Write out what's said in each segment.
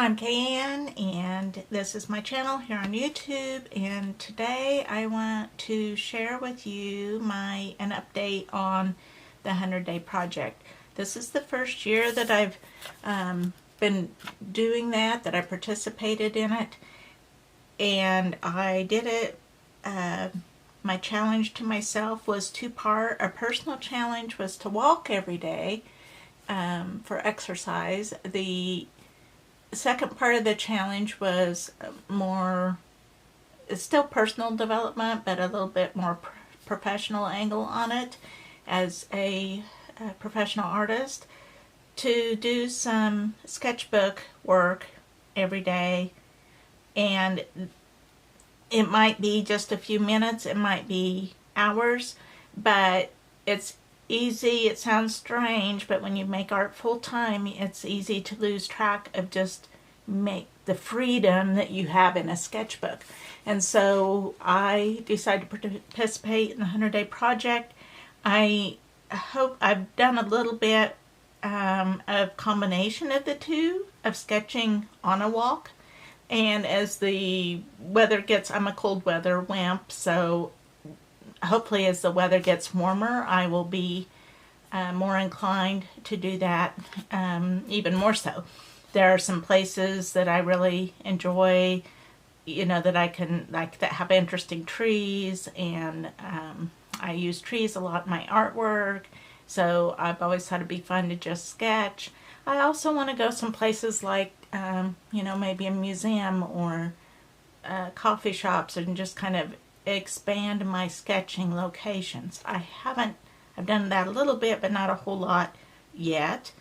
I'm Kayanne, and this is my channel here on YouTube, and today I want to share with you an update on the 100-day project. This is the first year that I've been doing that I participated in it, and I did it. My challenge to myself was two-part. A personal challenge was to walk every day for exercise. The second part of the challenge was it's still personal development, but a little bit more professional angle on it as a professional artist, to do some sketchbook work every day. And it might be just a few minutes, it might be hours, but it's easy. It sounds strange, but when you make art full time, it's easy to lose track of just make the freedom that you have in a sketchbook. And so I decided to participate in the 100-day project. I hope I've done a little bit of combination of the two, of sketching on a walk. And as the weather gets, I'm a cold weather wimp, so hopefully as the weather gets warmer, I will be more inclined to do that even more so. There are some places that I really enjoy, that I can, like, that have interesting trees, and I use trees a lot in my artwork, so I've always thought it'd be fun to just sketch. I also want to go some places like, maybe a museum or coffee shops, and just kind of expand my sketching locations. I've done that a little bit, but not a whole lot yet.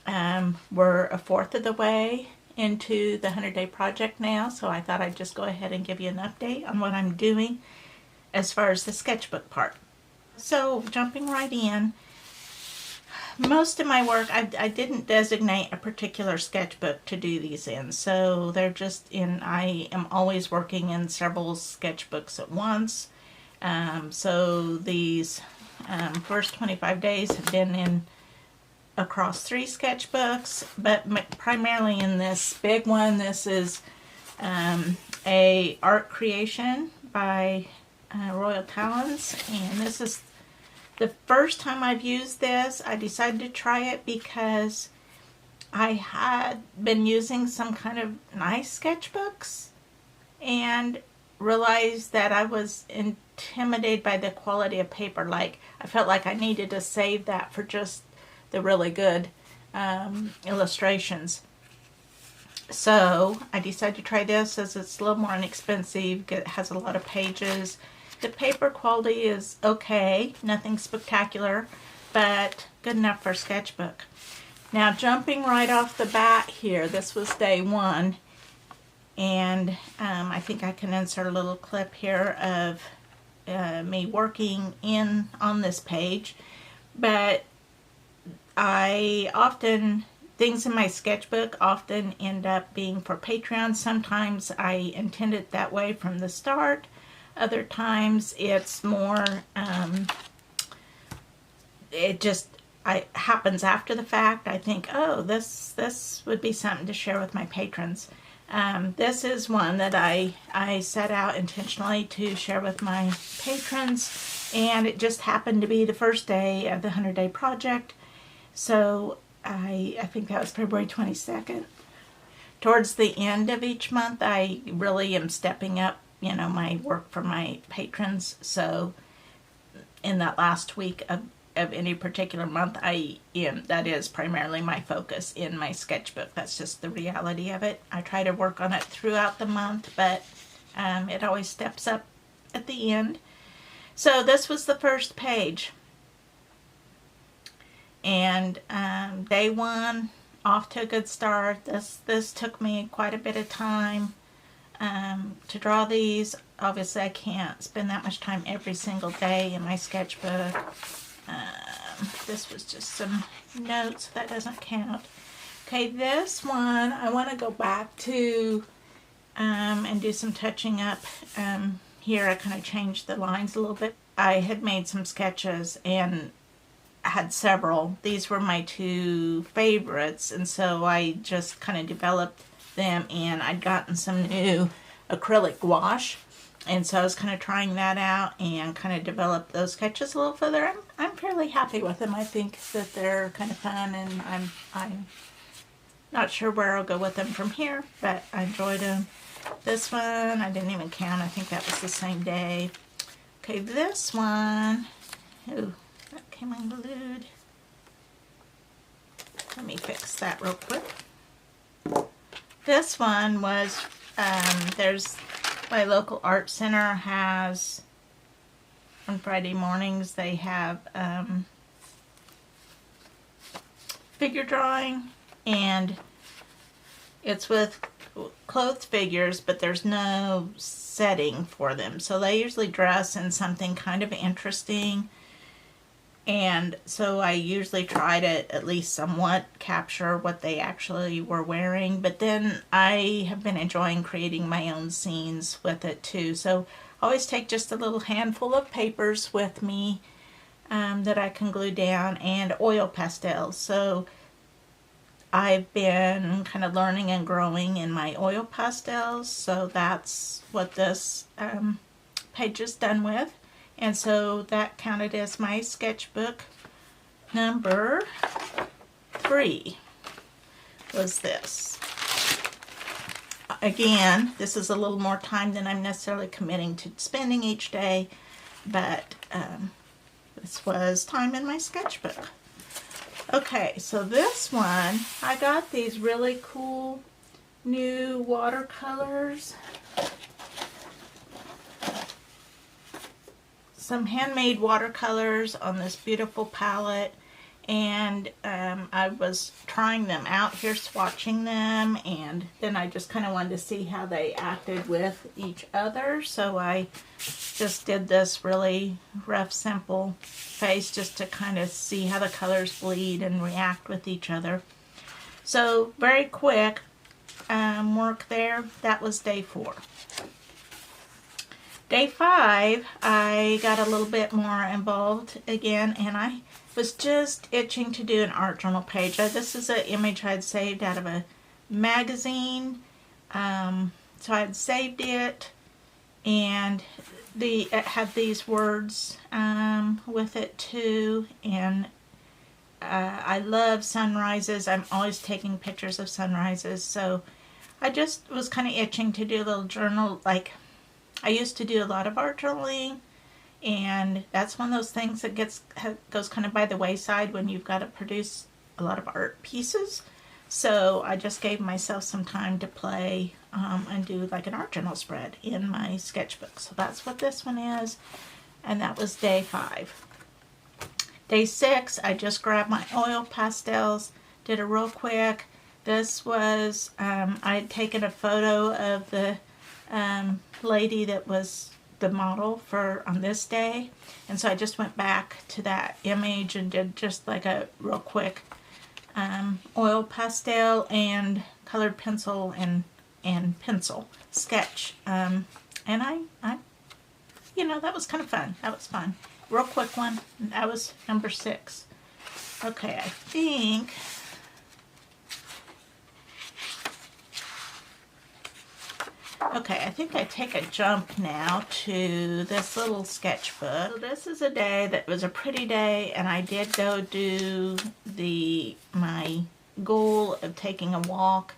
We're a fourth of the way into the 100-day project now, so I thought I'd just go ahead and give you an update on what I'm doing as far as the sketchbook part. So jumping right in, most of my work, I didn't designate a particular sketchbook to do these in, so they're just in, I am always working in several sketchbooks at once. So these first 25 days have been in across 3 sketchbooks, but primarily in this big one. This is a art creation by Royal Talons, and this is the first time I've used this. I decided to try it because I had been using some kind of nice sketchbooks and realized that I was intimidated by the quality of paper. Like, I felt like I needed to save that for just the really good illustrations. So I decided to try this, as it's a little more inexpensive. It has a lot of pages. The paper quality is okay, nothing spectacular, but good enough for a sketchbook. Now, jumping right off the bat here, this was day 1, and I think I can insert a little clip here of me working on this page. But things in my sketchbook often end up being for Patreon. Sometimes I intend it that way from the start. Other times it's more, it happens after the fact. I think, oh, this would be something to share with my patrons. This is one that I set out intentionally to share with my patrons, and it just happened to be the first day of the 100-day project. So I think that was February 22nd. Towards the end of each month, I really am stepping up my work for my patrons. So in that last week of any particular month, that is primarily my focus in my sketchbook. That's just the reality of it. I try to work on it throughout the month, but it always steps up at the end. So this was the first page, and day 1, off to a good start. This took me quite a bit of time to draw these. Obviously I can't spend that much time every single day in my sketchbook. This was just some notes, so that doesn't count. Okay, this one I want to go back to and do some touching up. Here I kind of changed the lines a little bit. I had made some sketches and had several. These were my 2 favorites, and so I just kind of developed them in. I'd gotten some new acrylic gouache, and so I was kind of trying that out and kind of developed those sketches a little further. I'm fairly happy with them. I think that they're kind of fun, and I'm not sure where I'll go with them from here, but I enjoyed them. This one, I didn't even count. I think that was the same day. Okay, this one, oh, that came unglued. Let me fix that real quick. This one was, there's my local art center has, on Friday mornings, they have figure drawing, and it's with clothed figures, but there's no setting for them. So they usually dress in something kind of interesting. And so I usually try to at least somewhat capture what they actually were wearing. But then I have been enjoying creating my own scenes with it too. So I always take just a little handful of papers with me that I can glue down, and oil pastels. So I've been kind of learning and growing in my oil pastels. So that's what this page is done with. And so that counted as my sketchbook number 3 was this. Again, this is a little more time than I'm necessarily committing to spending each day, but this was time in my sketchbook. Okay, so this one, I got these really cool new watercolors. Some handmade watercolors on this beautiful palette, and I was trying them out here, swatching them, and then I just kind of wanted to see how they acted with each other. So I just did this really rough, simple face just to kind of see how the colors bleed and react with each other. So very quick work there. That was day 4. Day 5, I got a little bit more involved again, and I was just itching to do an art journal page. This is an image I had saved out of a magazine, so I had saved it, and it had these words with it too, and I love sunrises. I'm always taking pictures of sunrises, so I just was kind of itching to do a little journal. Like, I used to do a lot of art journaling, and that's one of those things that goes kind of by the wayside when you've got to produce a lot of art pieces. So I just gave myself some time to play and do like an art journal spread in my sketchbook. So that's what this one is, and that was day 5. Day 6, I just grabbed my oil pastels, did a real quick. This was, I had taken a photo of the lady that was the model for on this day, and so I just went back to that image and did just like a real quick oil pastel and colored pencil and pencil sketch, and I that was kind of fun. That was fun. Real quick one. That was number 6. Okay, I think I take a jump now to this little sketchbook. So this is a day that was a pretty day, and I did go do my goal of taking a walk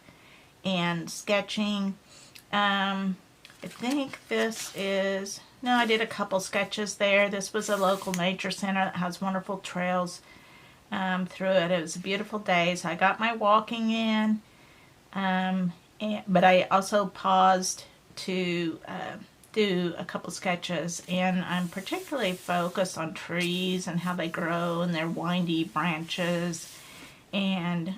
and sketching. I think this is, no, I did a couple sketches there. This was a local nature center that has wonderful trails through it. It was a beautiful day, so I got my walking in, but I also paused to do a couple sketches, and I'm particularly focused on trees and how they grow and their windy branches, and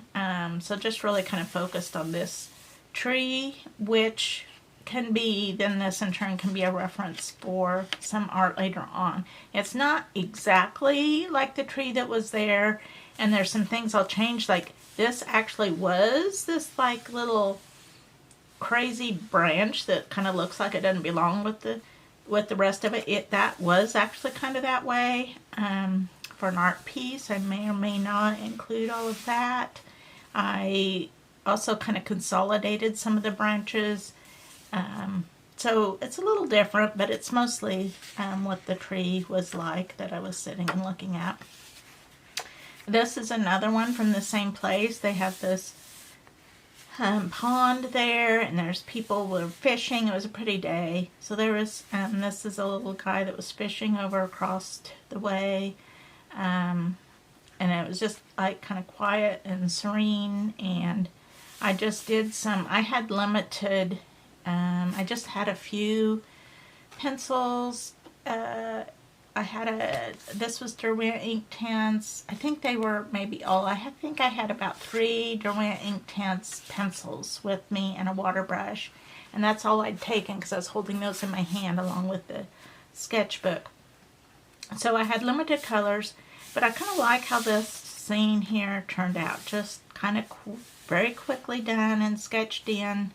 so just really kind of focused on this tree, which can be, then this in turn can be a reference for some art later on. It's not exactly like the tree that was there, and there's some things I'll change, like this actually was this like little crazy branch that kind of looks like it doesn't belong with the rest of it. That was actually kind of that way. For an art piece, I may or may not include all of that. I also kind of consolidated some of the branches. So it's a little different, but it's mostly what the tree was like that I was sitting and looking at. This is another one from the same place. They have this pond there, and there's people who were fishing. It was a pretty day. So there was, this is a little guy that was fishing over across the way. And it was just like kind of quiet and serene. And I just did some, I had limited, I just had a few pencils. This was Derwent ink tints. I think they were maybe all, I think I had about 3 Derwent ink tints pencils with me and a water brush. And that's all I'd taken because I was holding those in my hand along with the sketchbook. So I had limited colors, but I kind of like how this scene here turned out. Just kind of very quickly done and sketched in.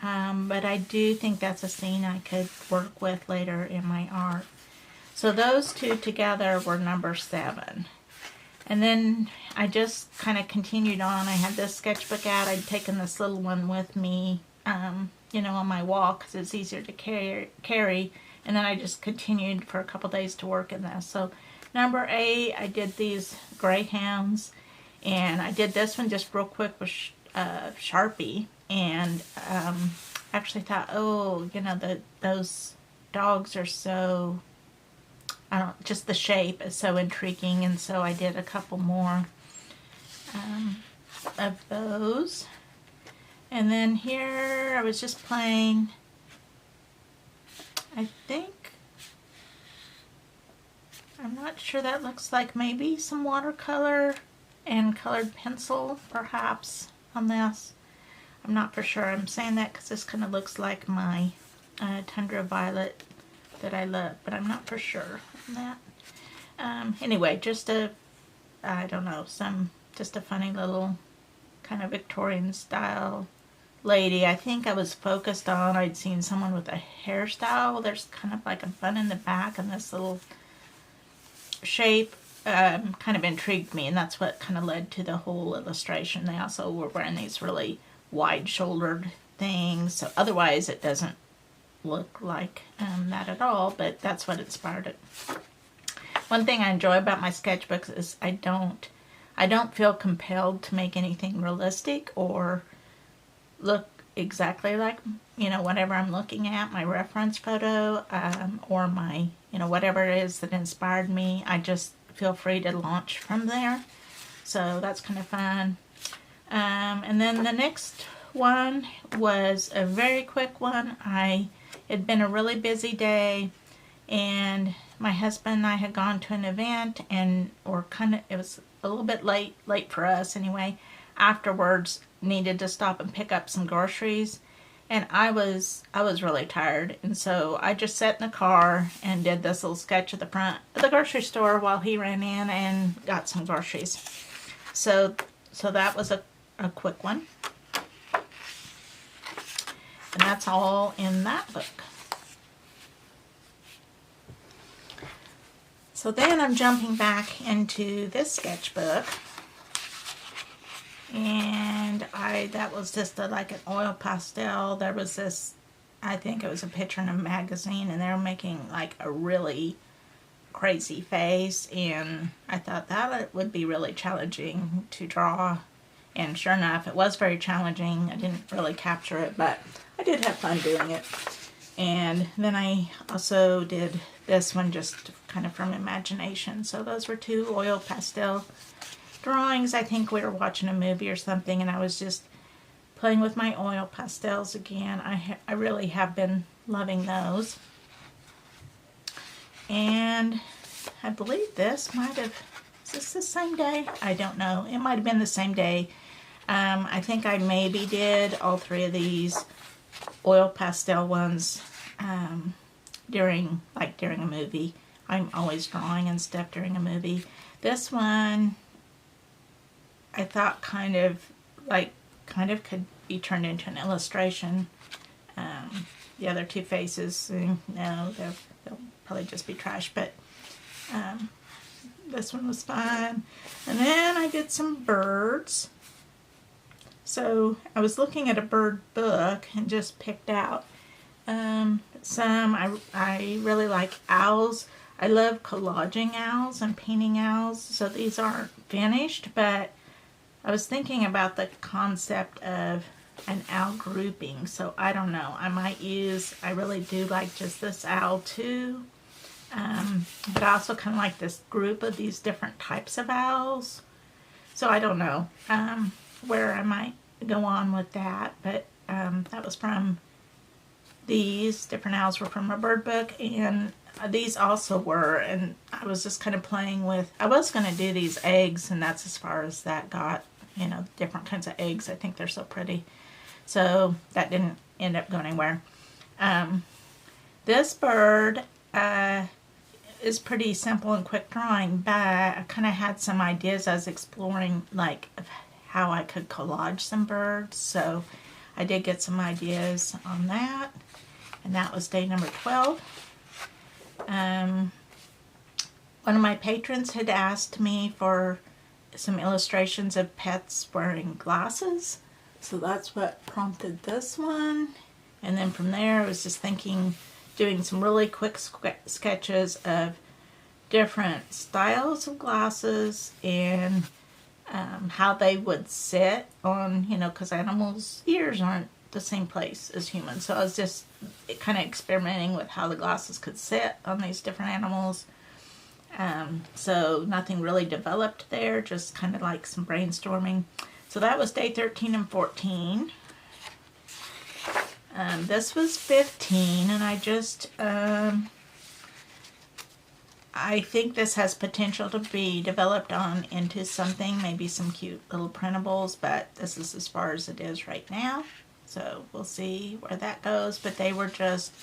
But I do think that's a scene I could work with later in my art. So those two together were number 7. And then I just kind of continued on. I had this sketchbook out. I'd taken this little one with me, you know, on my walk because it's easier to carry. And then I just continued for a couple days to work in this. So number 8, I did these greyhounds. And I did this one just real quick with Sharpie. And actually thought, oh, you know, those dogs are so, just the shape is so intriguing. And so I did a couple more of those. And then here I was just playing, I think, I'm not sure, that looks like maybe some watercolor and colored pencil perhaps on this. I'm not for sure. I'm saying that because this kind of looks like my Tundra Violet that I love, but I'm not for sure on that. Anyway, just a, I don't know, just a funny little kind of Victorian style lady. I think I was focused on, I'd seen someone with a hairstyle. There's kind of like a bun in the back, and this little shape kind of intrigued me, and that's what kind of led to the whole illustration. They also were wearing these really wide-shouldered things, so otherwise it doesn't look like that at all, but that's what inspired it. One thing I enjoy about my sketchbooks is I don't feel compelled to make anything realistic or look exactly like, you know, whatever I'm looking at, my reference photo, or my, you know, whatever it is that inspired me. I just feel free to launch from there, so that's kind of fun. And then the next one was a very quick one. It had been a really busy day, and my husband and I had gone to an event, and it was a little bit late for us anyway. Afterwards, needed to stop and pick up some groceries, and I was really tired, and so I just sat in the car and did this little sketch at the front of the grocery store while he ran in and got some groceries. So that was a quick one. And that's all in that book. So then I'm jumping back into this sketchbook. And that was just like an oil pastel. There was this, I think it was a picture in a magazine, and they were making like a really crazy face. And I thought that would be really challenging to draw. And sure enough, it was very challenging. I didn't really capture it, but I did have fun doing it. And then I also did this one just kind of from imagination. So those were 2 oil pastel drawings. I think we were watching a movie or something, and I was just playing with my oil pastels again. I really have been loving those. And I believe this might have, is this the same day? I don't know. It might have been the same day. I think I maybe did all 3 of these oil pastel ones during a movie. I'm always drawing and stuff during a movie. This one I thought kind of could be turned into an illustration. The other 2 faces, no, they'll probably just be trash, but this one was fun. And then I did some birds. So I was looking at a bird book and just picked out some. I really like owls. I love collaging owls and painting owls. So these aren't finished, but I was thinking about the concept of an owl grouping. So I don't know. I really do like just this owl too. But I also kind of like this group of these different types of owls. So I don't know where I might go on with that. But that was from these different owls were from a bird book, and these also were. And I was just kind of playing with, I was going to do these eggs, and that's as far as that got. You know, different kinds of eggs. I think they're so pretty. So that didn't end up going anywhere. This bird is pretty simple and quick drawing, but I kind of had some ideas. I was exploring like how I could collage some birds, so I did get some ideas on that, and that was day number 12. One of my patrons had asked me for some illustrations of pets wearing glasses, so that's what prompted this one. And then from there I was just thinking, doing some really quick sketches of different styles of glasses and how they would sit on, you know, because animals' ears aren't the same place as humans. So I was just kind of experimenting with how the glasses could sit on these different animals. So nothing really developed there, just kind of like some brainstorming. So that was day 13 and 14. This was 15, and I just, I think this has potential to be developed on into something, maybe some cute little printables, but this is as far as it is right now. So we'll see where that goes, but they were just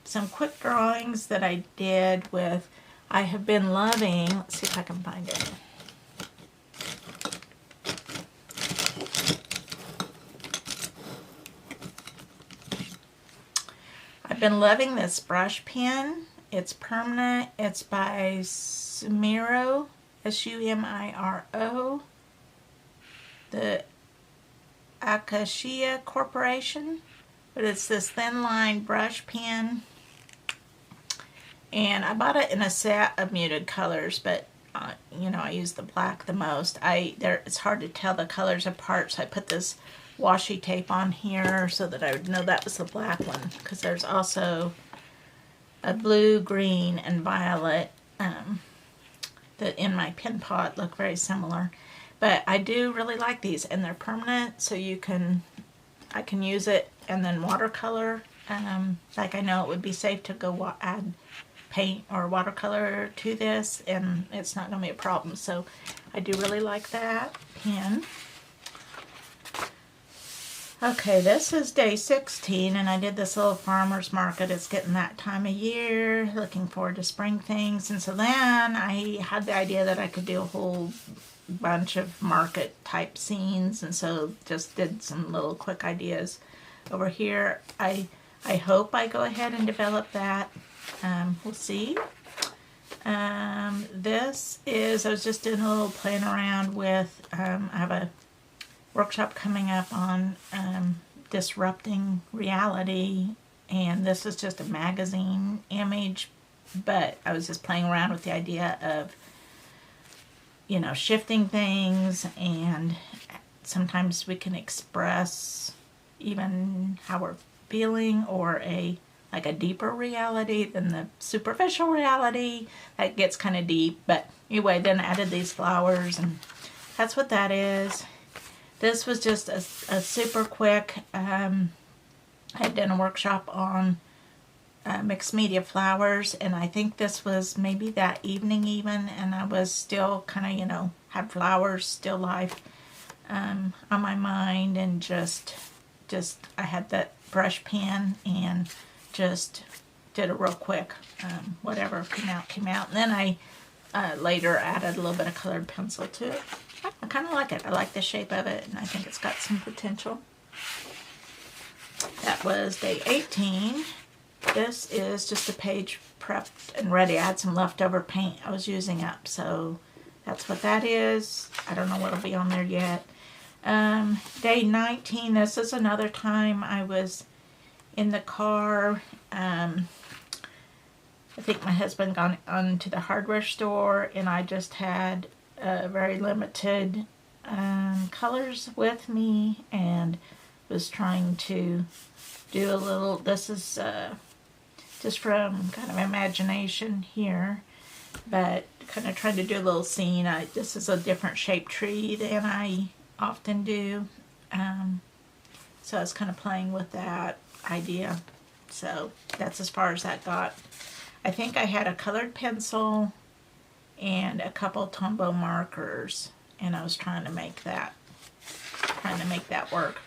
some quick drawings that I did with, I have been loving, let's see if I can find it. I've been loving this brush pen. It's permanent. It's by Sumiro, Sumiro, the Acacia Corporation. But it's this thin line brush pen. And I bought it in a set of muted colors, but you know, I use the black the most. It's hard to tell the colors apart, so I put this washi tape on here so that I would know that was the black one, because there's also a blue, green, and violet that in my pen pot look very similar. But I do really like these, and they're permanent, so I can use it and then watercolor. Like I know it would be safe to go add paint or watercolor to this, and it's not going to be a problem. So I do really like that pen. Okay, this is day 16, and I did this little farmer's market. It's getting that time of year, looking forward to spring things. And so then I had the idea that I could do a whole bunch of market type scenes, and so just did some little quick ideas over here. I hope I go ahead and develop that. We'll see. This is, I was just doing a little playing around with, I have a workshop coming up on disrupting reality, and this is just a magazine image, but I was just playing around with the idea of, you know, shifting things, and sometimes we can express even how we're feeling, or like a deeper reality than the superficial reality that gets kind of deep. But anyway, then I added these flowers, and that's what that is. This was just a super quick, I had done a workshop on mixed media flowers, and I think this was maybe that evening even, and I was still kind of, you know, had flowers, still life on my mind, and just I had that brush pen and just did a real quick, whatever came out. And then I later added a little bit of colored pencil to it. I kind of like it. I like the shape of it, and I think it's got some potential. That was day 18. This is just a page prepped and ready. I had some leftover paint I was using up, so that's what that is. I don't know what'll be on there yet. Day 19, this is another time I was in the car. I think my husband gone on to the hardware store, and I just had very limited colors with me, and was trying to do a little, this is just from kind of imagination here, but kind of trying to do a little scene. This is a different shaped tree than I often do, so I was kind of playing with that idea. So that's as far as that got. I think I had a colored pencil and a couple Tombow markers, and I was trying to make that work.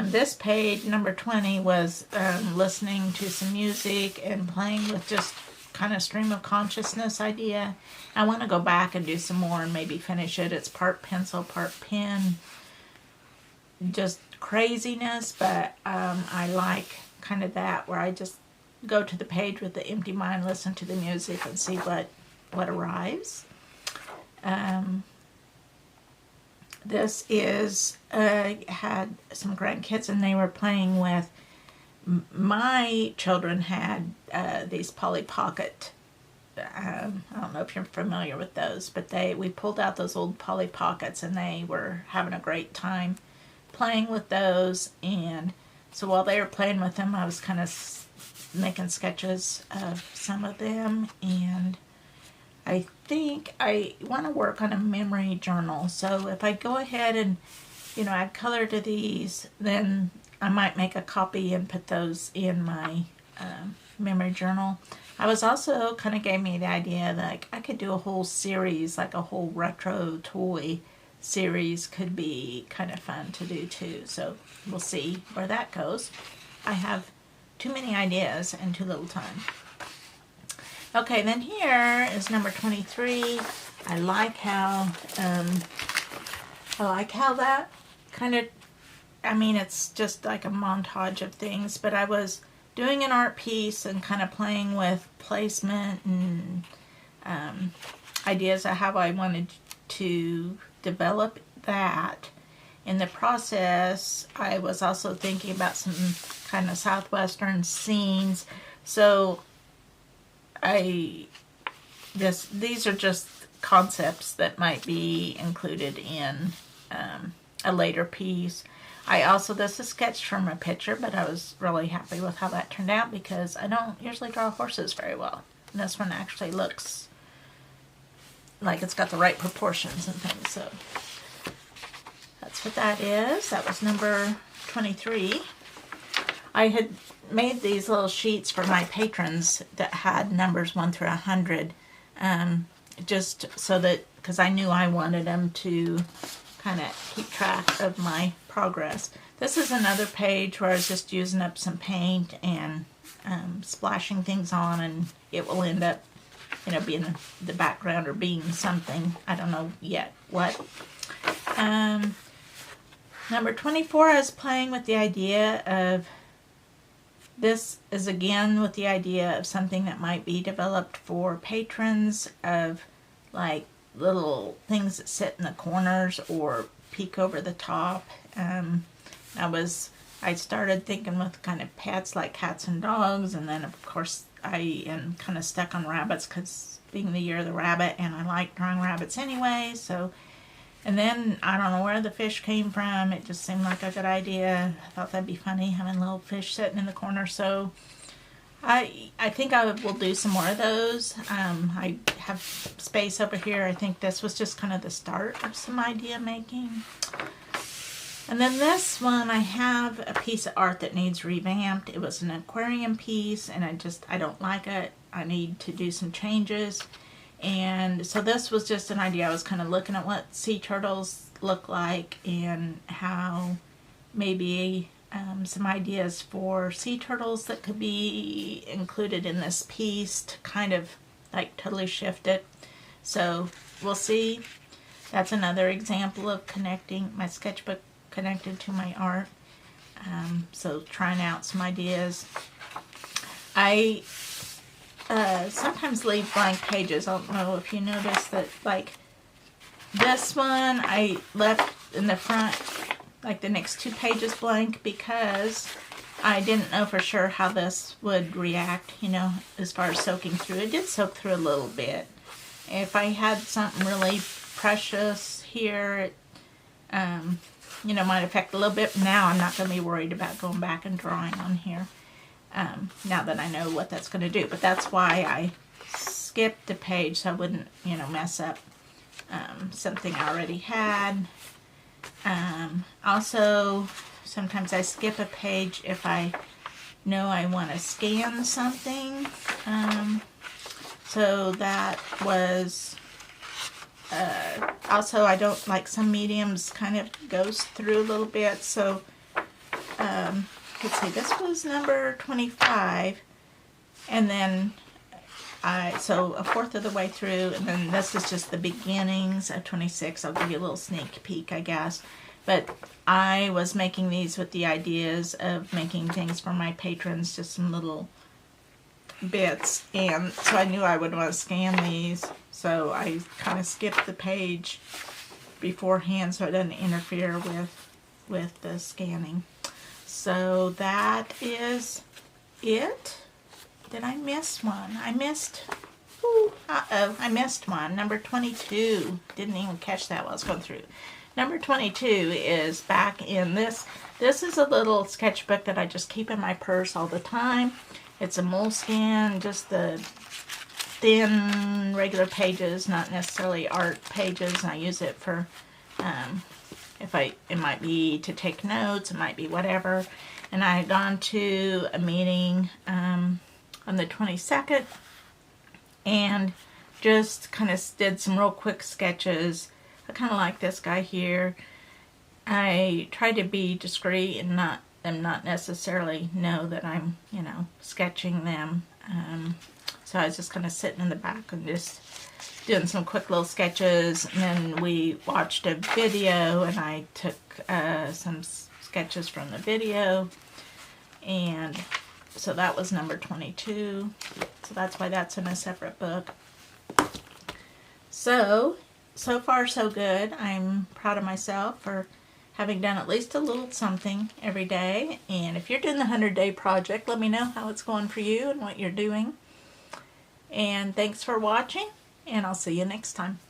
This page, number 20, was listening to some music and playing with just kind of stream of consciousness idea. I want to go back and do some more and maybe finish it. It's part pencil, part pen. Just craziness, but I like kind of that, where I just go to the page with the empty mind, listen to the music, and see what arrives. This is, had some grandkids, and they were playing with, my children had these Polly Pocket, I don't know if you're familiar with those, but we pulled out those old Polly Pockets, and they were having a great time playing with those. And so while they were playing with them, I was kind of making sketches of some of them, and I think I want to work on a memory journal. So if I go ahead and, add color to these, then I might make a copy and put those in my memory journal. I was also kind of gave me the idea that I could do a whole series, like a whole retro toy series could be kind of fun to do too. So we'll see where that goes. I have too many ideas and too little time. Okay, then here is number 23. I like how that kind of, it's just like a montage of things, but I was doing an art piece and kind of playing with placement and ideas of how I wanted to develop that. In the process, I was also thinking about some kind of southwestern scenes. So these are just concepts that might be included in a later piece. This is sketched from a picture, but I was really happy with how that turned out because I don't usually draw horses very well. And this one actually looks like it's got the right proportions and things, so that's what that is. That was number 23. I had made these little sheets for my patrons that had numbers 1 through 100, just so that, because I knew I wanted them to kind of keep track of my progress. This is another page where I was just using up some paint and splashing things on, and it will end up, being the background or being something. I don't know yet what. Number 24, I was playing with the idea of, this is again with the idea of something that might be developed for patrons, of like little things that sit in the corners or peek over the top. I started thinking with kind of pets like cats and dogs, and then of course I am kind of stuck on rabbits because being the year of the rabbit, and I like drawing rabbits anyway. So, and then I don't know where the fish came from. It just seemed like a good idea. I thought that'd be funny, having little fish sitting in the corner. So I think I will do some more of those. I have space over here. I think this was just kind of the start of some idea making. And then this one, I have a piece of art that needs revamped. It was an aquarium piece, and I don't like it. I need to do some changes. And so this was just an idea. I was kind of looking at what sea turtles look like and how maybe some ideas for sea turtles that could be included in this piece to kind of like totally shift it. So we'll see. That's another example of connecting my sketchbook connected to my art. So trying out some ideas. I sometimes leave blank pages. I don't know if you notice that, like, This one I left in the front, like the next 2 pages blank, because I didn't know for sure how this would react, you know, as far as soaking through. It did soak through a little bit. If I had something really precious here, it, you know, might affect a little bit. Now I'm not going to be worried about going back and drawing on here, now that I know what that's going to do. But that's why I skipped a page, so I wouldn't, you know, mess up something I already had. Also, sometimes I skip a page if I know I want to scan something. So that was, also I don't like some mediums kind of goes through a little bit. So, let's see, this was number 25, and then so a fourth of the way through, and then this is just the beginnings of 26. I'll give you a little sneak peek, I guess. But I was making these with the ideas of making things for my patrons, just some little bits, and so I knew I would want to scan these, so I kind of skipped the page beforehand so it doesn't interfere with the scanning. So that is it. Did I miss one? I missed, I missed one. Number 22. Didn't even catch that while I was going through. Number 22 is back in this. This is a little sketchbook that I just keep in my purse all the time. It's a moleskin, just the thin, regular pages, not necessarily art pages. And I use it for, it might be to take notes, it might be whatever. And I had gone to a meeting, on the 22nd, and just kind of did some real quick sketches. I kind of like this guy here. I try to be discreet and not necessarily know that I'm, you know, sketching them. So I was just kind of sitting in the back and just doing some quick little sketches, and then we watched a video and I took some sketches from the video, and so that was number 22. So that's why that's in a separate book. So far so good. I'm proud of myself for having done at least a little something every day. And if you're doing the 100-day project, let me know how it's going for you and what you're doing. And thanks for watching, and I'll see you next time.